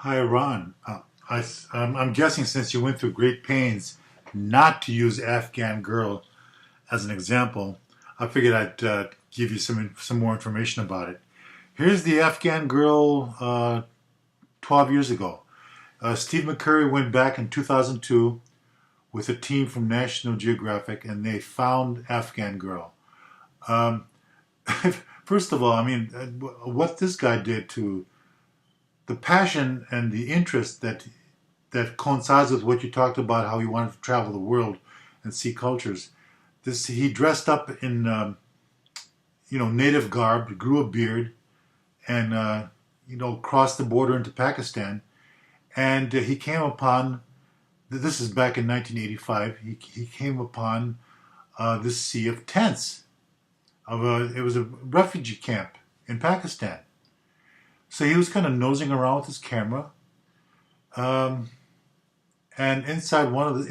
Hi, Ron. I'm guessing since you went through great pains not to use Afghan Girl as an example, I figured I'd give you some more information about it. Here's the Afghan Girl 12 years ago. Steve McCurry went back in 2002 with a team from National Geographic, and they found Afghan Girl. Um, First of all, I mean, what this guy did to the passion and the interest that coincides with what you talked about, how he wanted to travel the world and see cultures. This he dressed up in native garb, grew a beard, and crossed the border into Pakistan. And he came upon this is back in 1985. He came upon this sea of tents it was a refugee camp in Pakistan. So he was kind of nosing around with his camera. Um, And inside one of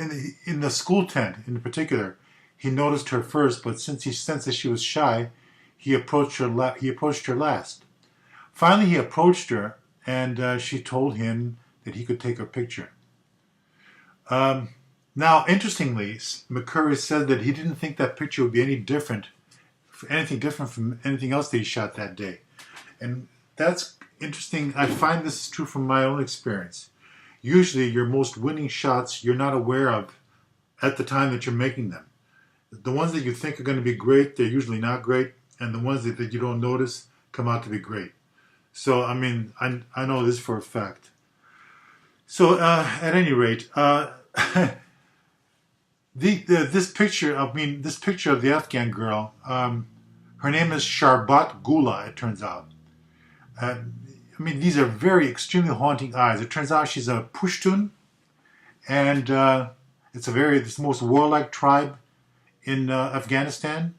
in the school tent in particular, he noticed her first, but since he sensed that she was shy, he approached her last. Finally, he approached her, and she told him that he could take her picture. Um, Now, interestingly, McCurry said that he didn't think that picture would be anything different from anything else that he shot that day, and that's interesting. I find this is true from my own experience. Usually, your most winning shots you're not aware of at the time that you're making them. The ones that you think are going to be great, they're usually not great, and the ones that you don't notice come out to be great. So, I mean, I know this for a fact. So, at any rate, this picture of the Afghan girl, her name is Sharbat Gula, it turns out. Uh, these are very extremely haunting eyes. It turns out she's a Pushtun, and it's the most warlike tribe in Afghanistan.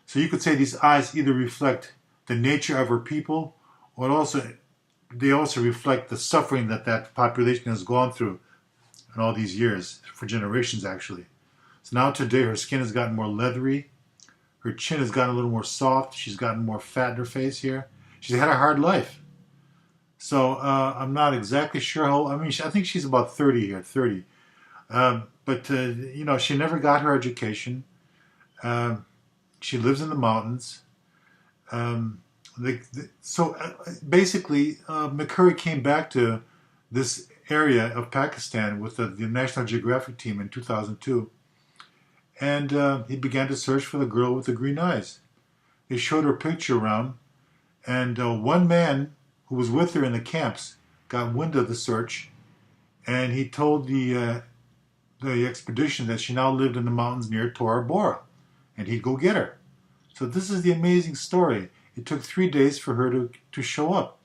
So you could say these eyes either reflect the nature of her people, or they also reflect the suffering that population has gone through in all these years, for generations actually. So now today her skin has gotten more leathery, her chin has gotten a little more soft, she's gotten more fat in her face here. She's had a hard life. So I'm not exactly sure how. I think she's about 30 here, 30. But she never got her education. Um, she lives in the mountains. Um, Basically, McCurry came back to this area of Pakistan with the National Geographic team in 2002, and he began to search for the girl with the green eyes. They showed her picture around, and one man who was with her in the camps got wind of the search, and he told the expedition that she now lived in the mountains near Tora Bora, and he'd go get her. So this is the amazing story. It took 3 days for her to show up.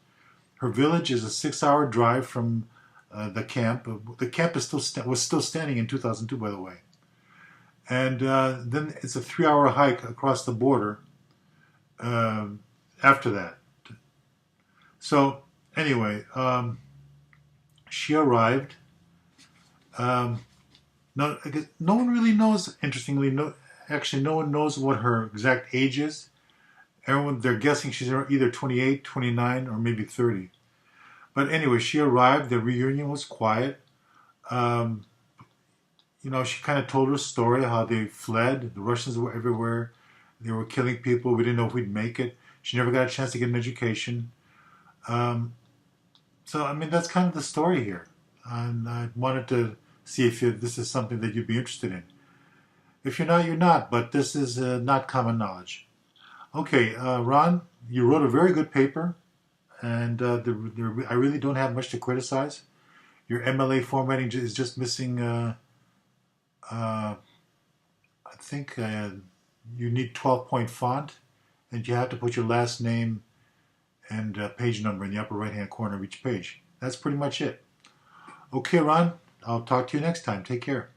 Her village is a 6-hour drive from the camp. The camp was still standing in 2002, by the way. And then it's a 3-hour hike across the border after that. So anyway, she arrived. Um, no one really knows. Interestingly, no one knows what her exact age is. They're guessing she's either 28, 29, or maybe 30. But anyway, she arrived. The reunion was quiet. Um, she kind of told her story, how they fled. The Russians were everywhere. They were killing people. We didn't know if we'd make it. She never got a chance to get an education. Um, that's kind of the story here. And I wanted to see if this is something that you'd be interested in. If you're not, you're not. But this is not common knowledge. Okay, Ron, you wrote a very good paper, and I really don't have much to criticize. Your MLA formatting is just missing. I think you need 12-point font, and you have to put your last name and page number in the upper right-hand corner of each page. That's pretty much it. Okay, Ron, I'll talk to you next time. Take care.